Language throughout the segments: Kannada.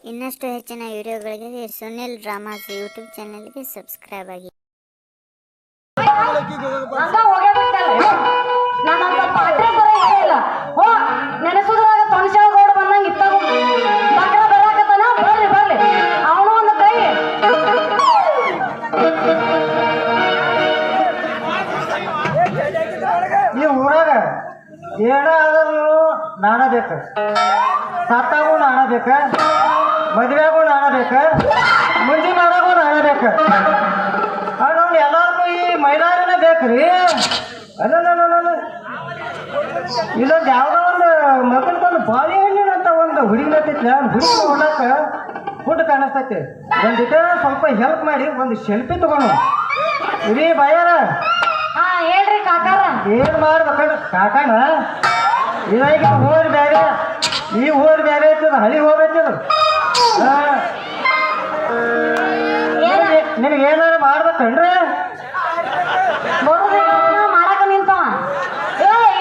ಇನ್ನಷ್ಟು ಹೆಚ್ಚಿನ ವಿಡಿಯೋಗಳಿಗೆ ಸುನಿಲ್ ಡ್ರಾಮಾಸ್ ಯೂಟ್ಯೂಬ್ ಚಾನೆಲ್ಗೆ ಸಬ್ಸ್ಕ್ರೈಬ್ ಆಗಿ. ನೆನೆಸುದ್ರಾಗ ತೊಣಸಾಗೌಡ ಬಂದಂಗ ಇತ್ತಾಗ ಬಕ್ರ ಬರಾಕತ್ತಾನ. ಬರ್ಲಿ ಬರ್ಲಿ ಅವನು ಒಂದು ಕೈ ಈ ಊರಾಗ ಏನ ಆದರೂ ನಾಣ ಬೇಕು, ಸತ್ತಾಗೂ ನಾಣ ಬೇಕ, ಮದುವೆಗೂ ನಾಣ ಬೇಕ, ಮುಂಜಿ ಮಾಡಾಗೂ ನಾಣ ಬೇಕ. ಅವ್ನು ಎಲ್ಲರಿಗೂ ಈ ಮೈಲಾರನೇ ಬೇಕ್ರಿ. ಅಲ್ಲ ಇಲ್ಲೊಂದು ಯಾವುದೋ ಒಂದು ಮಕ್ಕಳದೊಂದು ಬಾವಿ ಹಣ್ಣಿನಂತ ಒಂದು ಹುಡುಗಿ ನತ್ತೈತಿ. ಅವ್ನು ಹುಡುಗಿ ನೋಡಾಕ ಫುಡ್ ಕಾಣಿಸ್ತೈತಿ. ಒಂದಿಟ ಸ್ವಲ್ಪ ಹೆಲ್ಪ್ ಮಾಡಿ ಒಂದು ಸೆಲ್ಫಿ ತಗೊಂಡು ಇಡೀ ಬಾಯಾರ. ಹಾ ಹೇಳ್ರಿ ಕಾಕಾರ. ಏನ್ ಮಾಡ್ಬೇಕಂದ್ರೆ ಕಾಕಣ ಇದಾಗ ಊರು ಬೇರೆ, ಈ ಊರು ಬೇರೆ ಐತದ, ಹಳಿ ಊರು ಐತದ. ನಿನಗೆ ಏನಾರು ಮಾಡ್ಬೇಕನ್ರಿ? ಮಾಡಕ ನಿಂತವ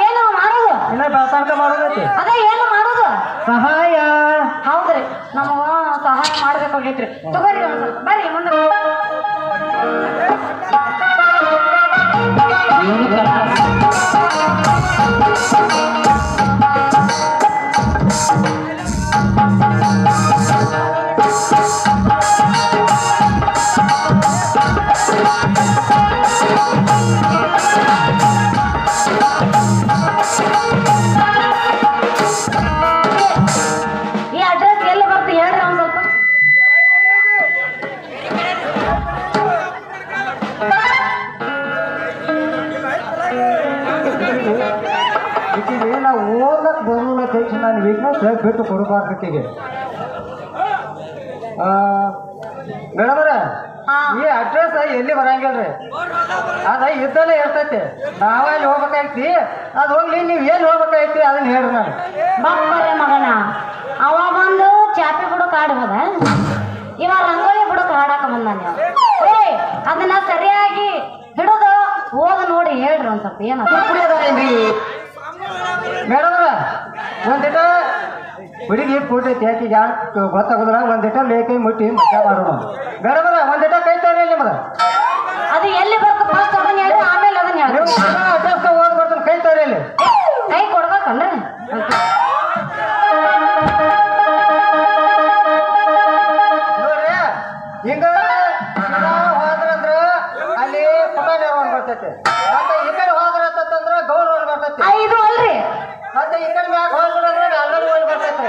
ಏನು ಮಾಡೋದು? ಇನ್ನ ಬಾಸಾಟ ಮಾಡೋದೈತಿ. ಅದೇ ಏನು ಮಾಡೋದು? ಸಹಾಯ. ಹೌದ್ರಿ, ನಮಗ ಸಹಾಯ ಮಾಡ್ಬೇಕಾಗೈತ್ರಿ. ತಗೋರಿ ಒಂದ್ ಸ್ವಲ್ಪ ಬರ್ರಿ ಮುಂದೆ. ಈ ಅಡ್ರೆಸ್ ಎಲ್ಲಿ ಬರ್ತಿ ಹೇಳ್ರಿ ಒಂದ್ ಸ್ವಲ್ಪ. ಈಕಿಗೆ ನಾವು ಓದಕ್ ಬರೋಲ್ಲ ತಕ್ಷಣ ನಾನು ವೀಕ್ನೆಸ್ ಬಿಟ್ಟು ಕೊಡಬಾರ್ದು ಆಕೆಗೆ. ಮೇಡಮರ ಈ ಅಡ್ರೆಸ್ ಎಲ್ಲಿ ಬರಂಗಿಲ್ರಿ, ಅದ ಇದ್ದಲ್ಲೇ ಇರ್ತೈತಿ. ನಾವಲ್ಲಿ ಹೋಗ್ಬೇಕಾಯ್ತಿ, ಅದು ಹೋಗ್ಲಿ. ನೀವು ಎಲ್ಲಿ ಹೋಗ್ಬೇಕಾಯ್ತಿ ಅದನ್ನ ಹೇಳ್ರಿ. ನಾನು ಬಾಪ್ಪರೆ ಮಗನ ಅವ ಬಂದು ಚಾಪಿ ಬುಡಕ್ ಆಡಿ ಹೋದ, ಇವ ರಂಗೋಲಿ ಬುಡಕ್ ಆಡಾಕ ಬಂದಾನ. ಏಯ್ ಅದನ್ನ ಸರಿಯಾಗಿ ಹಿಡಿದು ಓದ ನೋಡಿ ಹೇಳ್ರಿ ಒಂದ್ ಸ್ವಲ್ಪ. ಏನ ಮೇಡಮ್ರ ಒಂದಿಟ ಹುಡುಗಿ ಕೂಟೈತಿ, ಯಾಕಿಗೆ ಯಾಕೆ ಗೊತ್ತಾಗೋದ್ರ ಒಂದಿಟ ಮೇಕೈ ಮುಟ್ಟಿ ಮಜಾ ಮಾಡೋಣ. ಮೇಡಮ್ರ ಒಂದಿಟ ಕೈ ತೋರಿ ನಿಮ್ದ. ಅದು ಎಲ್ಲಿ ಬರ್ತ ಫಸ್ಟ್ ಅದನ್ನ ಹೇಳ್ರಿ, ಆಮೇಲೆ ಅದನ್ನ ಹೇಳ್ರಿ. ಅಡ್ರೆಸ್ ಓದ್ಬಾರ್ದು, ಕೈ ತೋರಿ ಇಲ್ಲಿ. ಕೈ ಕೊಡ್ಬೇಕನ್ರಿ? ನೋಡ್ರಿ ಹಿಂಗ ಹೋದ್ರಂದ್ರ ಅಲ್ಲಿ ಪುಟಾಣಿ ಒಂದು ಬರ್ತೈತಿ, ಮತ್ತೆ ಈ ಕಡೆ ಹೋದ್ರಂತಂದ್ರ ಗೌರ್ ಒಂದು ಬರ್ತೈತಿ, ಇದು ಅಲ್ರಿ. ಮತ್ತೆ ಈ ಕಡೆ ಮ್ಯಾಗ ಹೋದ್ರಂದ್ರೆ ಎಲ್ಲರೂ ಒಂದು ಬರ್ತೈತಿ,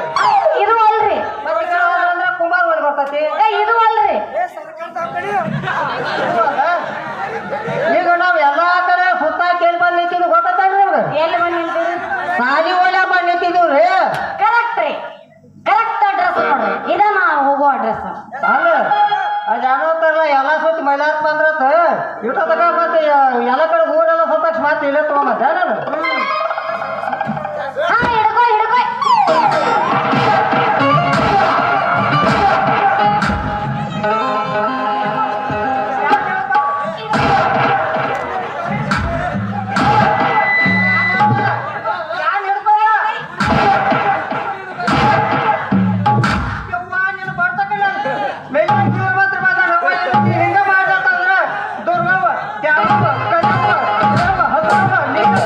ಇದು ಅಲ್ರಿ. ಮತ್ತೆ ಈ ಕಡೆ ಹೋದ್ರಂದ್ರ ಕುಮಾರ್ ಒಂದು ಬರ್ತೈತಿ, ಇದು ಅಲ್ರಿ. ಈಗ ನಾವ್ ಎಲ್ಲಾ ಕಡೆ ಸುತ್ತ ಕೇಳಿ ಬಂದ್ ನಿಂತಿದ್ವಿ. ಗೊತ್ತಾಗ್ರಿ ನಿಮ್ಗೆ? ಎಲ್ಲಿ ಬಂದ್ ನಿಂತೀರಿ? ಸಾಲಿ ಒಳ್ಳೆ ಬಂದ್ ನಿಂತಿದ್ದೀವ್ರಿ. ಕರೆಕ್ಟ್ ರೀ, ಕರೆಕ್ಟ್ ಅಡ್ರೆಸ್ ನೋಡ್ರಿ. ಇದ ನಾ ಹೋಗೋ ಅಡ್ರೆಸ್. ಅಲ್ಲ ಅದ್ ಏನಂತಾರಲ್ಲ, ಎಲ್ಲ ಸುತ್ತ ಮೈಲಾಕ್ ಬಂದ್ರತ್ತ ಇಟ್ಟತಕ ಮತ್ತೆ ಎಲ್ಲ ಕಡೆ ಊರೆಲ್ಲ ಸುತ್ತಕ್ಷ ಮತ್ತೆ ಇಲ್ಲೇ ತಗೊಂಬತ್ತೆ ನಾನು. ಹಾ ಹಿಡ್ಕೊ ಹಿಡ್ಕೊ. ಹಿಂಗ ಮಾಡ್ದಂದ್ರ ದುರ್ಗವ್ವ, ಕನ್ನವ್ವ, ಹಬ್ಬವ್ವ, ನೀನು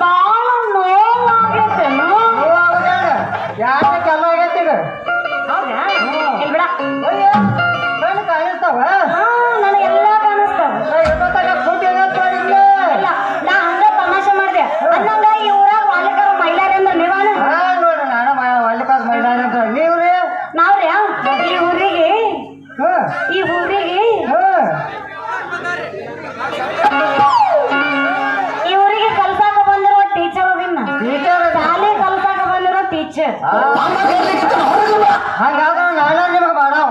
ಬಾಳ ನೋವಾಗೈತೇನು? ಯಾಕೆ ಎಲ್ಲ ಆಗೈತಿ ಈಗ ಹೌದಾ? ಇಲ್ಲಿ ಬಿಡ. ಅಯ್ಯೋ ಕಣ್ಣು ಕಾಣಿಸ್ತಾವ ಹಾ, ನನಗೆಲ್ಲ ಕಾಣಿಸ್ತಾವ. ಇಲ್ಲ, ನಾ ಹಂಗ ತಮಾಷೆ ಮಾಡಿದೆ. ಅನ್ನಂಗ ಈ ಊರಾಗ ವಾಲಿಕರು ಮಹಿಳೆಯರು ಅಂದ್ರೆ ನೀವಾನ? ನೋಡ್ರಿ ನಾನು ಮಲ್ಲಿಕಾರ್ಜುನ ಮೈದಾನ ಅಂತ ನೀವ್ರಿ ನಾವ್ರಿ ಈ ಊರಿಗೆ ಹಾ ಈ ಊರಿಗೆ ಹಾ ಈ ಊರಿಗೆ ಕಲ್ಸಾಕ ಬಂದಿರೋ ಟೀಚರ್ ಅದನ್ನ ಟೀಚರ್ ಶಾಲೆ ಕಲ್ಸಾಕ ಬಂದಿರೋ ಟೀಚರ್. ಹಂಗಾದ್ರೆ ನಾಳೆ ನಿಮಗೆ ಮಾಡಾವ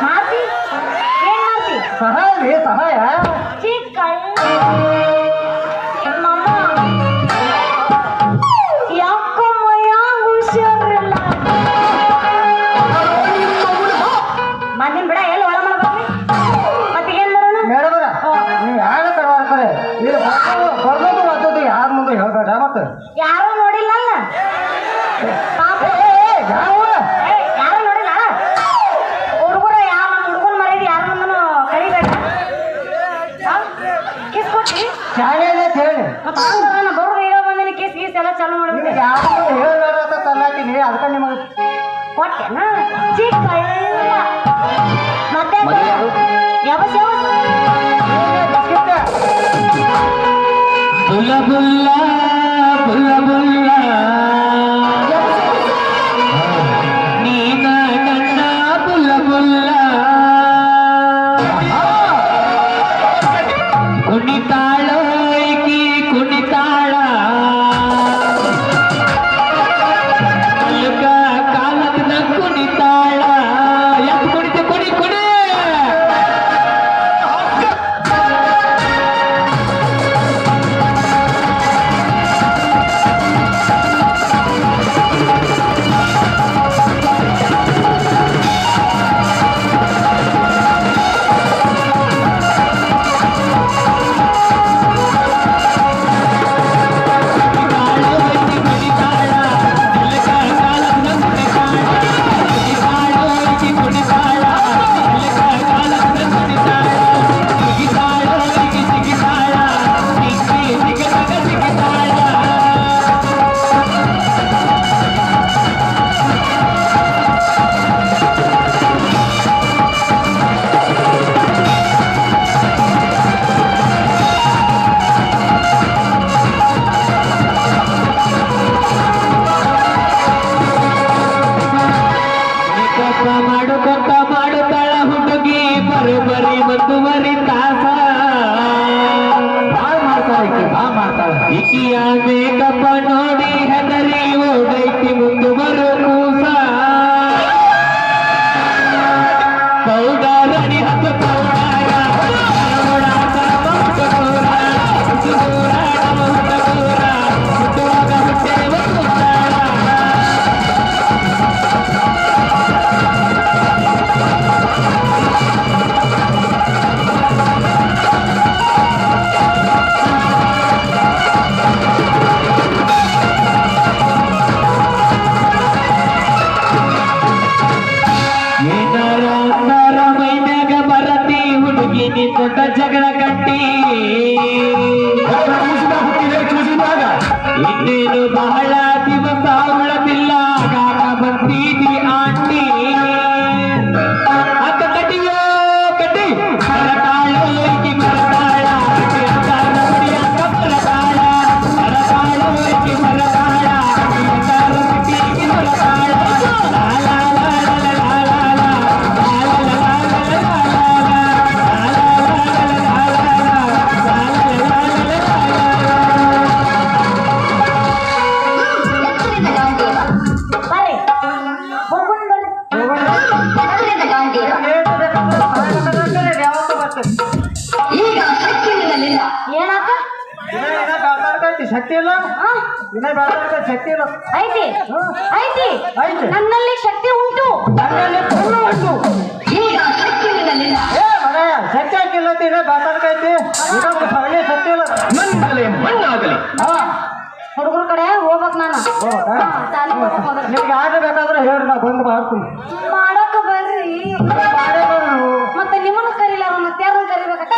ಮಾಡ್ತಿ ಏನ್ ಮಾಡ್ತಿ? ಸಹಾಯ ರೀ ಸಹಾಯ ಚಿಕ್ಕ ಮಮ್ಮ ಯಾಕೋ ಮೈಯಾಗ ಹುಷಾರಿಲ್ಲ. ಬಂದಿನ ಬಿಡ ಎಲ್ಲಿ ಒಳ ಮಾಡ್ಬಾರ್ರಿ ಮತ್ತೆ ಏನ್ ಮಾಡೋಣ? ಮೇಡಮರ ನೀವು ಯಾರು ಕಡೆ ಇದು ಬರ್ಬೋದು ಮತ್ತದು ಯಾರ ಮುಂದೆ ಹೇಳ್ಬೇಡ ಮತ್ತೆ ಯಾರು ನೋಡಿಲ್ಲಲ್ಲ ಪಾಪ. ಯಾವ ಯಾರು ನೋಡಿಲ್ಲ ಹುಡುಗರು ಯಾವ ಹುಡುಗನ ಮರ್ಯಾದೆ ಯಾರ ಮುಂದನು ಕಳಿಬೇಡ. ಕಿಸ್ ಕೊಟ್ಟಿ ಶಾಲೆಯಲ್ಲಿ ಅಂತ ಹೇಳಿ ನಾನು ಬರೋದು ಈಗ ಬಂದಿನಿ. ಕಿಸ್ ಗೀಸ್ ಎಲ್ಲ ಚಾಲು ನೀವು ಮಾಡ್ಬಿಟ್ಟೆ. ಯಾರ ಮುಂದೆ ಹೇಳ್ಬೇಡ ಅಂತ ತಲ್ಲಾಕಿನಿ ಅದಕ್ಕೆ ನಿಮಗೆ ಕೊಟ್ಟೆನ ಚಿಕ್ಕ ಇಲ್ಲ ಮತ್ತೆ ಯಾವಸ್ ಬುಲ್ಲ ಬುಲ್ಲ ಬುಲ್ಲ ಬುಲ್ಲ ನೀನ ನನ್ನ ಬುಲ್ಲ ಬುಲ್ಲ ಕುಣಿತಾಳ ಈಕಿ ಕುಣಿತಾಳ ಅಲ್ಲಕ ಕಾಲದ ಕುಣಿತಾಳ ಎತ್ತು ಕುಣಿತ ಕುಣಿ ಕುಣಿ ಮಾಡುತ್ತಾಳ ಹುಡುಗಿ ಬರೋಬ್ಬರಿ ಮುಂದುವರಿ ತಾಸ ಮಾಡ್ತಾಳ ಇಕಿಯ ಮೇಕಪ್ಪ ನೋಡಿ ಹೆದರಿ ಓಡೈತಿ ಮುಂದುವರು ಕೂಸ ಪೌಡರಣಿ ಹತ್ತು ಪೌಡಾರ ದೊಡ್ಡ ಜಗಳ ಕಟ್ಟಿ ಇನ್ನೇನು ಬಹಳ ದಿವಸ ಉಳದಿಲ್ಲ ಆಗಾಗ ಬರ್ತೀವಿ ಆಂಟಿ ಅಕ್ಕ ಕಟ್ಟಿಯೋ ಕಟ್ಟಿ ಮರತಾಳ ಈಕಿ ಮರತಾಳ ಅಕ್ಕ ಮರತಾಳ ಮರತಾಳ ಈಕಿ ಮರತಾಳ ಈಕಿ ಮರತಾಳ ಏನಕ್ಕ ಶಕ್ತಿ ಇಲ್ಲ ಇನ್ನ ಬೆಳಕ ಶಕ್ತಿ ಇಲ್ಲ ಐತಿ ಐತಿ ಐತಿ. ನನ್ನಲ್ಲಿ ಶಕ್ತಿ ಉಂಟು. ನನ್ನಲ್ಲಿ ಫುಲ್ಲು ಉಂಟು. ಏ ಮನೆಯ ಶಕ್ತಿ ಹಾಕಿಲ್ಲ ತೀರ ಬಾತಾಡ್ಕೈತಿ ಇದೊಂದು ಸರಣಿ ಶಕ್ತಿ ಇಲ್ಲ ಮಣ್ಣಾಗಲಿ ಮಣ್ಣಾಗಲಿ ಹುಡುಗರ ಕಡೆ ಹೋಗ್ಬೇಕು ನಾನು. ಹೋಗ್ಬೇಕಾ? ಶಾಲೆಗೆ ಹೋಗ್ಬೇಕು ಮೊದಲು. ನಿಮ್ಗೆ ಯಾರು ಬೇಕಾದ್ರೆ ಹೇಳ್ರಿ ನಾ ಬಂದು ಮಾಡ್ತೀನಿ ಮಾಡಕ ಬರ್ರಿ ಮತ್ತೆ ನಿಮ್ಮನ್ನ ಕರೀಲಾರ ಮತ್ತೆ ಯಾರನ್ನ ಕರಿಬೇಕ?